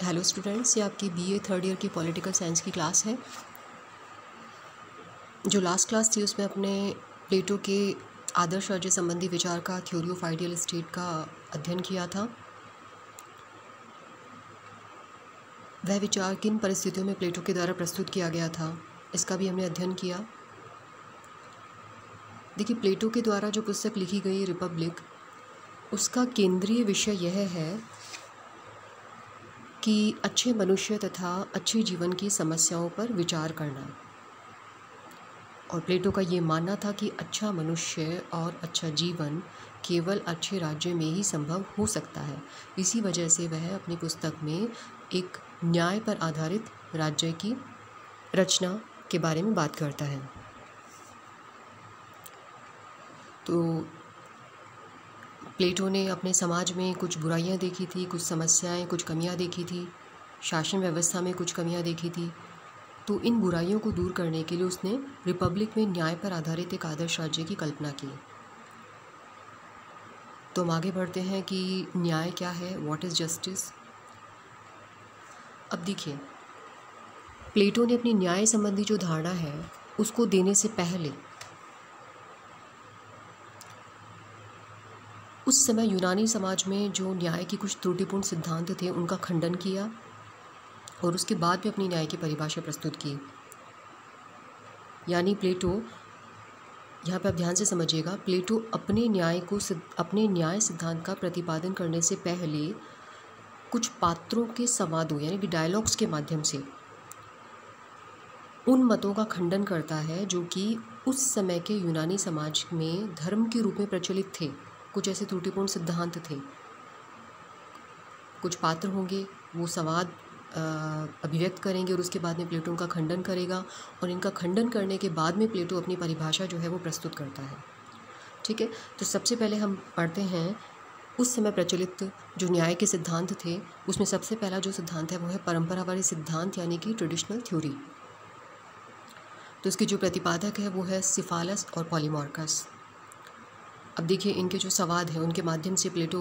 Hello students, ये आपकी BA third year की पॉलिटिकल साइंस की क्लास है। जो लास्ट क्लास थी उसमें अपने प्लेटो के आदर्श राज्य संबंधी विचार का थ्योरी ऑफ आइडियल स्टेट का अध्ययन किया था। वह विचार किन परिस्थितियों में प्लेटो के द्वारा प्रस्तुत किया गया था, इसका भी हमने अध्ययन किया। देखिए, प्लेटो के द्वारा जो पुस्तक लिखी गई रिपब्लिक, उसका केंद्रीय विषय यह है कि अच्छे मनुष्य तथा अच्छे जीवन की समस्याओं पर विचार करना। और प्लेटो का ये मानना था कि अच्छा मनुष्य और अच्छा जीवन केवल अच्छे राज्य में ही संभव हो सकता है। इसी वजह से वह अपनी पुस्तक में एक न्याय पर आधारित राज्य की रचना के बारे में बात करता है। तो प्लेटो ने अपने समाज में कुछ बुराइयां देखी थी, कुछ समस्याएं, कुछ कमियां देखी थी, शासन व्यवस्था में कुछ कमियां देखी थी। तो इन बुराइयों को दूर करने के लिए उसने रिपब्लिक में न्याय पर आधारित एक आदर्श राज्य की कल्पना की। तो हम आगे बढ़ते हैं कि न्याय क्या है, व्हाट इज़ जस्टिस। अब देखिए, प्लेटो ने अपनी न्याय संबंधी जो धारणा है उसको देने से पहले उस समय यूनानी समाज में जो न्याय की कुछ त्रुटिपूर्ण सिद्धांत थे उनका खंडन किया और उसके बाद में अपनी न्याय की परिभाषा प्रस्तुत की। यानी प्लेटो, यहाँ पे आप ध्यान से समझिएगा, प्लेटो अपने न्याय सिद्धांत का प्रतिपादन करने से पहले कुछ पात्रों के संवादों यानी कि डायलॉग्स के माध्यम से उन मतों का खंडन करता है जो कि उस समय के यूनानी समाज में धर्म के रूप में प्रचलित थे। कुछ ऐसे त्रुटिपूर्ण सिद्धांत थे। कुछ पात्र होंगे, वो संवाद अभिव्यक्त करेंगे और उसके बाद में प्लेटो उनका खंडन करेगा और इनका खंडन करने के बाद में प्लेटो अपनी परिभाषा जो है वो प्रस्तुत करता है। ठीक है, तो सबसे पहले हम पढ़ते हैं उस समय प्रचलित जो न्याय के सिद्धांत थे। उसमें सबसे पहला जो सिद्धांत है वो है परंपरावादी सिद्धांत यानी कि ट्रेडिशनल थ्योरी। तो इसके जो प्रतिपादक है वो है सिफालस और पॉलीमार्कस। अब देखिए, इनके जो संवाद हैं उनके माध्यम से प्लेटो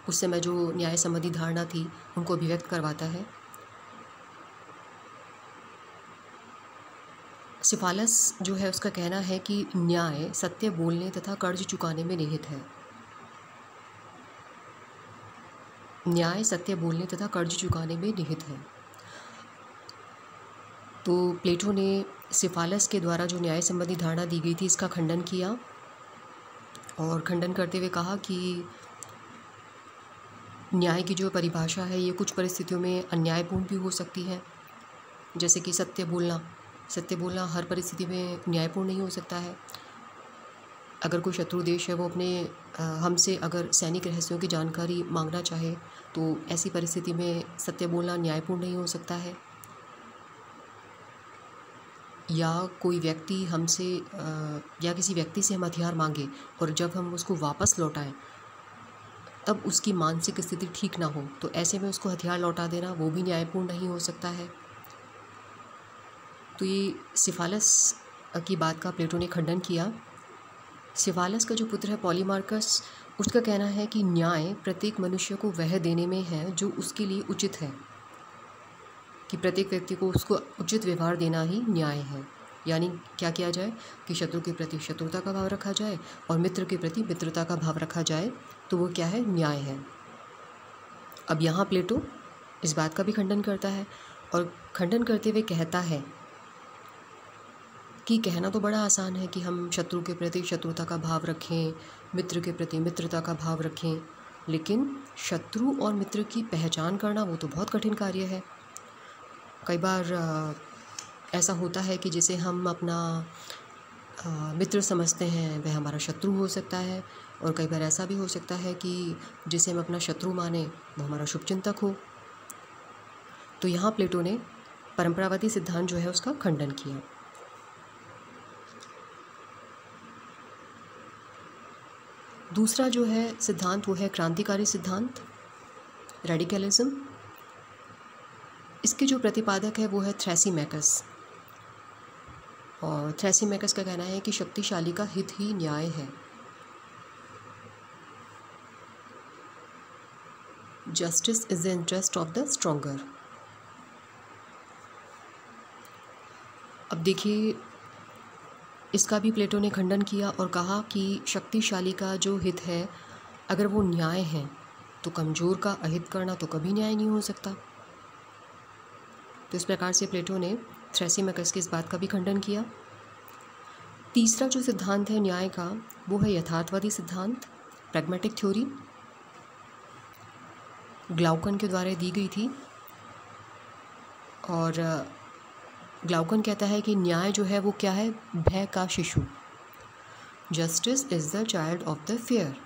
उस समय जो न्याय संबंधी धारणा थी उनको अभिव्यक्त करवाता है। सिफालस जो है उसका कहना है कि न्याय सत्य बोलने तथा कर्ज चुकाने में निहित है। न्याय सत्य बोलने तथा कर्ज चुकाने में निहित है। तो प्लेटो ने सिफालस के द्वारा जो न्याय संबंधी धारणा दी गई थी इसका खंडन किया और खंडन करते हुए कहा कि न्याय की जो परिभाषा है ये कुछ परिस्थितियों में अन्यायपूर्ण भी हो सकती है। जैसे कि सत्य बोलना हर परिस्थिति में न्यायपूर्ण नहीं हो सकता है। अगर कोई शत्रु देश है वो अपने हमसे अगर सैनिक रहस्यों की जानकारी मांगना चाहे तो ऐसी परिस्थिति में सत्य बोलना न्यायपूर्ण नहीं हो सकता है। या कोई व्यक्ति हमसे या किसी व्यक्ति से हम हथियार मांगे और जब हम उसको वापस लौटाएं तब उसकी मानसिक स्थिति ठीक ना हो तो ऐसे में उसको हथियार लौटा देना वो भी न्यायपूर्ण नहीं हो सकता है। तो ये सिफालस की बात का प्लेटो ने खंडन किया। सिफालस का जो पुत्र है पॉलीमार्कस, उसका कहना है कि न्याय प्रत्येक मनुष्य को वह देने में है जो उसके लिए उचित है, कि प्रत्येक व्यक्ति को उसको उचित व्यवहार देना ही न्याय है। यानी क्या किया जाए कि शत्रु के प्रति शत्रुता का भाव रखा जाए और मित्र के प्रति मित्रता का भाव रखा जाए, तो वो क्या है, न्याय है। अब यहाँ प्लेटो इस बात का भी खंडन करता है और खंडन करते हुए कहता है कि कहना तो बड़ा आसान है कि हम शत्रु के प्रति शत्रुता का भाव रखें, मित्र के प्रति मित्रता का भाव रखें, लेकिन शत्रु और मित्र की पहचान करना वो तो बहुत कठिन कार्य है। कई बार ऐसा होता है कि जिसे हम अपना मित्र समझते हैं वह हमारा शत्रु हो सकता है, और कई बार ऐसा भी हो सकता है कि जिसे हम अपना शत्रु माने वो हमारा शुभचिंतक हो। तो यहाँ प्लेटो ने परंपरावादी सिद्धांत जो है उसका खंडन किया। दूसरा जो है सिद्धांत वो है क्रांतिकारी सिद्धांत, रेडिकलिज्म। इसके जो प्रतिपादक है वो है थ्रैसिमैकस। और थ्रैसिमैकस का कहना है कि शक्तिशाली का हित ही न्याय है। Justice is the interest of the stronger. अब देखिए, इसका भी प्लेटो ने खंडन किया और कहा कि शक्तिशाली का जो हित है, अगर वो न्याय है तो कमज़ोर का अहित करना तो कभी न्याय नहीं हो सकता। तो इस प्रकार से प्लेटो ने थ्रेसिमेकस की इस बात का भी खंडन किया। तीसरा जो सिद्धांत है न्याय का, वो है यथार्थवादी सिद्धांत, प्रैग्मेटिक थ्योरी। ग्लाउकन के द्वारा दी गई थी और ग्लाउकन कहता है कि न्याय जो है वो क्या है, भय का शिशु। Justice is the child of the fear.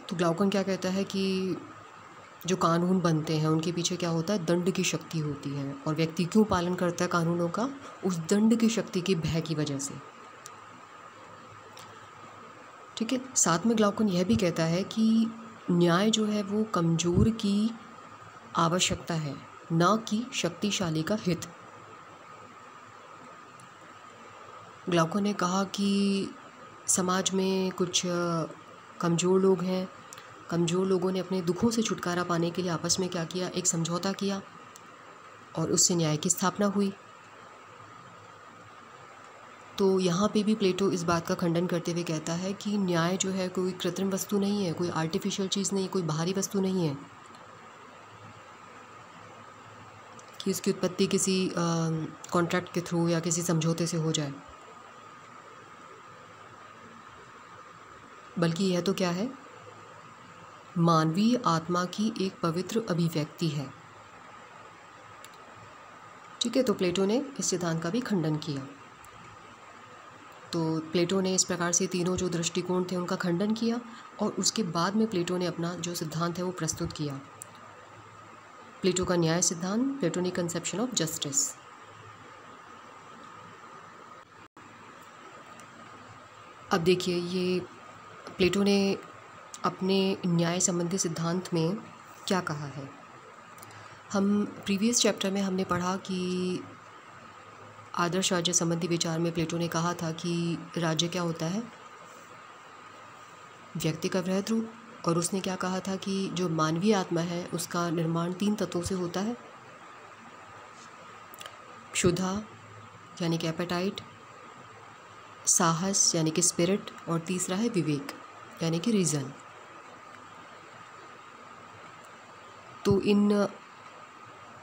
तो ग्लाउकन क्या कहता है कि जो कानून बनते हैं उनके पीछे क्या होता है, दंड की शक्ति होती है, और व्यक्ति क्यों पालन करता है कानूनों का, उस दंड की शक्ति के भय की वजह से। ठीक है। साथ में ग्लाउकन यह भी कहता है कि न्याय जो है वो कमज़ोर की आवश्यकता है, ना कि शक्तिशाली का हित। ग्लाउकन ने कहा कि समाज में कुछ कमज़ोर लोग हैं, कमज़ोर लोगों ने अपने दुखों से छुटकारा पाने के लिए आपस में क्या किया, एक समझौता किया और उससे न्याय की स्थापना हुई। तो यहाँ पे भी प्लेटो इस बात का खंडन करते हुए कहता है कि न्याय जो है कोई कृत्रिम वस्तु नहीं है, कोई आर्टिफिशियल चीज़ नहीं, कोई बाहरी वस्तु नहीं है कि उसकी उत्पत्ति किसी कॉन्ट्रैक्ट के थ्रू या किसी समझौते से हो जाए, बल्कि यह तो क्या है, मानवीय आत्मा की एक पवित्र अभिव्यक्ति है। ठीक है। तो प्लेटो ने इस सिद्धांत का भी खंडन किया। तो प्लेटो ने इस प्रकार से तीनों जो दृष्टिकोण थे उनका खंडन किया और उसके बाद में प्लेटो ने अपना जो सिद्धांत है वो प्रस्तुत किया। प्लेटो का न्याय सिद्धांत, प्लेटोनिक कंसेप्शन ऑफ जस्टिस। अब देखिए, ये प्लेटो ने अपने न्याय संबंधी सिद्धांत में क्या कहा है। हम प्रीवियस चैप्टर में हमने पढ़ा कि आदर्श राज्य संबंधी विचार में प्लेटो ने कहा था कि राज्य क्या होता है, व्यक्ति का वृहद रूप, और उसने क्या कहा था कि जो मानवीय आत्मा है उसका निर्माण 3 तत्वों से होता है, क्षुधा यानी कि एपेटाइट, साहस यानी कि स्पिरिट, और तीसरा है विवेक यानी कि रीज़न। तो इन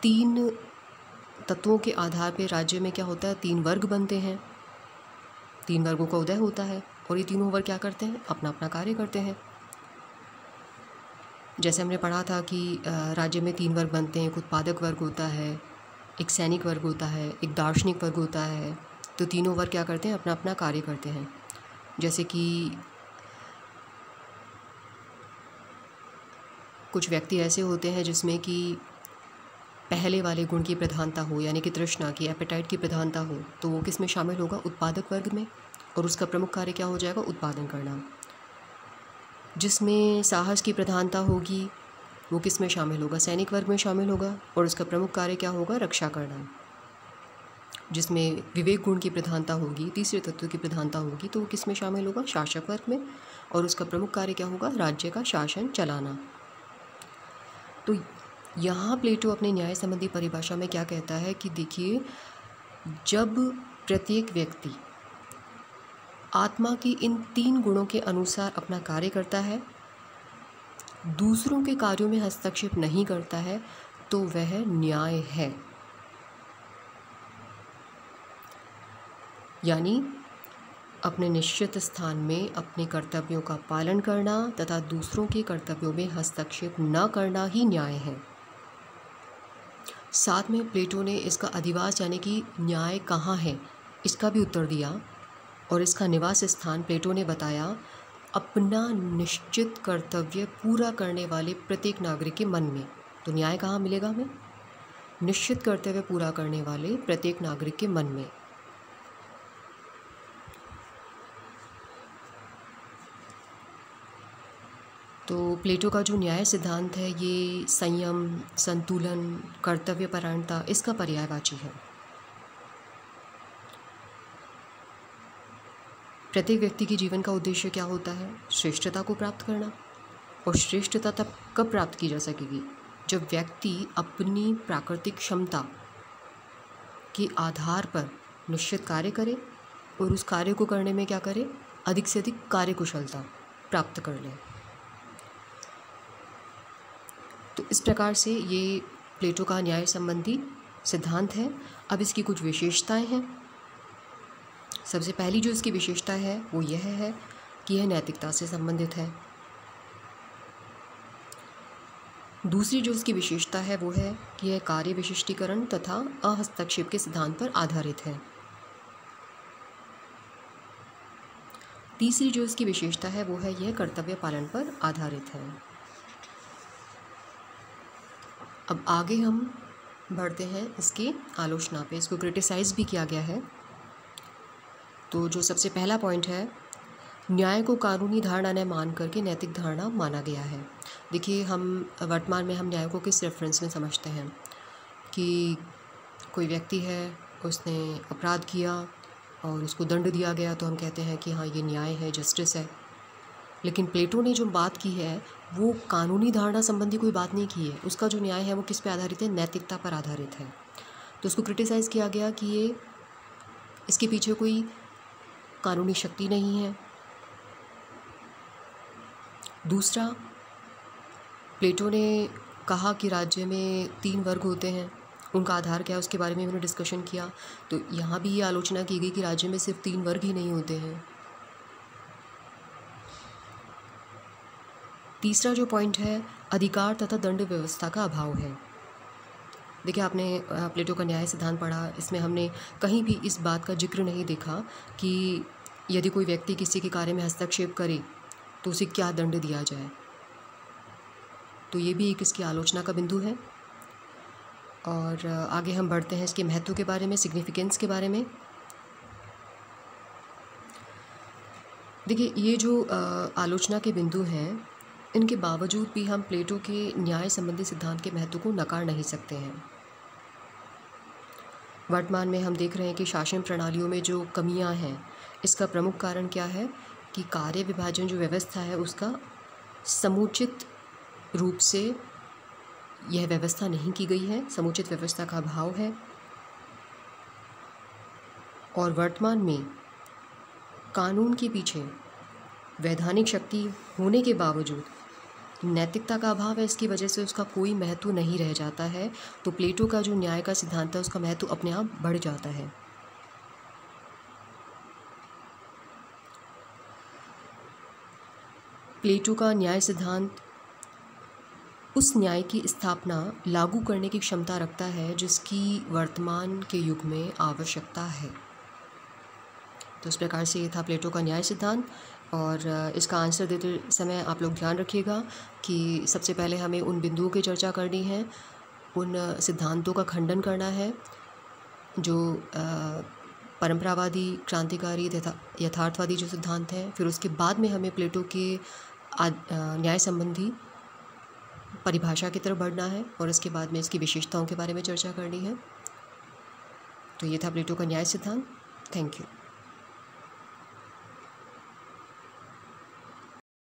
3 तत्वों के आधार पर राज्य में क्या होता है, 3 वर्ग बनते हैं, 3 वर्गों का उदय होता है और ये तीनों वर्ग क्या करते हैं, अपना अपना कार्य करते हैं। जैसे हमने पढ़ा था कि राज्य में 3 वर्ग बनते हैं, एक उत्पादक वर्ग होता है, एक सैनिक वर्ग होता है, एक दार्शनिक वर्ग होता है। तो तीनों वर्ग क्या करते हैं, अपना अपना कार्य करते हैं। जैसे कि कुछ व्यक्ति ऐसे होते हैं जिसमें कि पहले वाले गुण की प्रधानता हो, यानी कि तृष्णा की, एपेटाइट की प्रधानता हो, तो वो किस में शामिल होगा, उत्पादक वर्ग में, और उसका प्रमुख कार्य क्या हो जाएगा, उत्पादन करना। जिसमें साहस की प्रधानता होगी वो किस में शामिल होगा, सैनिक वर्ग में शामिल होगा, और उसका प्रमुख कार्य क्या होगा, रक्षा करना। जिसमें विवेक गुण की प्रधानता होगी, तीसरे तत्व की प्रधानता होगी, तो वो किस में शामिल होगा, शासक वर्ग में, और उसका प्रमुख कार्य क्या होगा, राज्य का शासन चलाना। तो यहाँ प्लेटो अपने न्याय संबंधी परिभाषा में क्या कहता है कि देखिए, जब प्रत्येक व्यक्ति आत्मा की इन 3 गुणों के अनुसार अपना कार्य करता है, दूसरों के कार्यों में हस्तक्षेप नहीं करता है, तो वह न्याय है। यानी अपने निश्चित स्थान में अपने कर्तव्यों का पालन करना तथा दूसरों के कर्तव्यों में हस्तक्षेप न करना ही न्याय है। साथ में प्लेटो ने इसका अधिवास यानी कि न्याय कहाँ है इसका भी उत्तर दिया, और इसका निवास स्थान प्लेटो ने बताया अपना निश्चित कर्तव्य पूरा करने वाले प्रत्येक नागरिक के मन में। तो न्याय कहाँ मिलेगा हमें, निश्चित कर्तव्य पूरा करने वाले प्रत्येक नागरिक के मन में। तो प्लेटो का जो न्याय सिद्धांत है ये संयम, संतुलन, कर्तव्यपरायणता इसका पर्यायवाची है। प्रत्येक व्यक्ति के जीवन का उद्देश्य क्या होता है? श्रेष्ठता को प्राप्त करना। और श्रेष्ठता तब कब प्राप्त की जा सकेगी? जब व्यक्ति अपनी प्राकृतिक क्षमता के आधार पर निश्चित कार्य करे और उस कार्य को करने में क्या करे? अधिक से अधिक कार्यकुशलता प्राप्त कर ले। तो इस प्रकार से ये प्लेटो का न्याय संबंधी सिद्धांत है। अब इसकी कुछ विशेषताएं हैं। सबसे पहली जो इसकी विशेषता है वो यह है कि यह नैतिकता से संबंधित है। दूसरी जो इसकी विशेषता है वो है कि यह कार्य विशिष्टीकरण तथा अहस्तक्षेप के सिद्धांत पर आधारित है। तीसरी जो इसकी विशेषता है वो है यह कर्तव्य पालन पर आधारित है। अब आगे हम बढ़ते हैं इसकी आलोचना पे। इसको क्रिटिसाइज़ भी किया गया है। तो जो सबसे पहला पॉइंट है, न्याय को कानूनी धारणा न मान करके नैतिक धारणा माना गया है। देखिए, हम वर्तमान में हम न्याय को किस रेफरेंस में समझते हैं कि कोई व्यक्ति है, उसने अपराध किया और उसको दंड दिया गया तो हम कहते हैं कि हाँ, ये न्याय है, जस्टिस है। लेकिन प्लेटो ने जो बात की है वो कानूनी धारणा संबंधी कोई बात नहीं की है। उसका जो न्याय है वो किस पे आधारित है? नैतिकता पर आधारित है। तो उसको क्रिटिसाइज़ किया गया कि ये इसके पीछे कोई कानूनी शक्ति नहीं है। दूसरा, प्लेटो ने कहा कि राज्य में 3 वर्ग होते हैं, उनका आधार क्या है उसके बारे में उन्होंने डिस्कशन किया। तो यहाँ भी ये आलोचना की गई कि राज्य में सिर्फ 3 वर्ग ही नहीं होते हैं। तीसरा जो पॉइंट है, अधिकार तथा दंड व्यवस्था का अभाव है। देखिए, आपने प्लेटो का न्याय सिद्धांत पढ़ा, इसमें हमने कहीं भी इस बात का जिक्र नहीं देखा कि यदि कोई व्यक्ति किसी के कार्य में हस्तक्षेप करे तो उसे क्या दंड दिया जाए। तो ये भी एक इसकी आलोचना का बिंदु है। और आगे हम बढ़ते हैं इसके महत्व के बारे में, सिग्निफिकेंस के बारे में। देखिए, ये जो आलोचना के बिंदु हैं, इनके बावजूद भी हम प्लेटो के न्याय संबंधी सिद्धांत के महत्व को नकार नहीं सकते हैं। वर्तमान में हम देख रहे हैं कि शासन प्रणालियों में जो कमियां हैं, इसका प्रमुख कारण क्या है कि कार्य विभाजन जो व्यवस्था है उसका समुचित रूप से यह व्यवस्था नहीं की गई है, समुचित व्यवस्था का अभाव है। और वर्तमान में कानून के पीछे वैधानिक शक्ति होने के बावजूद नैतिकता का अभाव है। इसकी वजह से उसका कोई महत्व नहीं रह जाता है। तो प्लेटो का जो न्याय का सिद्धांत है उसका महत्व अपने आप बढ़ जाता है। प्लेटो का न्याय सिद्धांत उस न्याय की स्थापना लागू करने की क्षमता रखता है जिसकी वर्तमान के युग में आवश्यकता है। तो इस प्रकार से ये था प्लेटो का न्याय सिद्धांत। और इसका आंसर देते समय आप लोग ध्यान रखिएगा कि सबसे पहले हमें उन बिंदुओं की चर्चा करनी है, उन सिद्धांतों का खंडन करना है जो परंपरावादी, क्रांतिकारी तथा यथार्थवादी जो सिद्धांत हैं। फिर उसके बाद में हमें प्लेटो के न्याय संबंधी परिभाषा की तरफ बढ़ना है और इसके बाद में इसकी विशेषताओं के बारे में चर्चा करनी है। तो ये था प्लेटो का न्याय सिद्धांत। Thank you.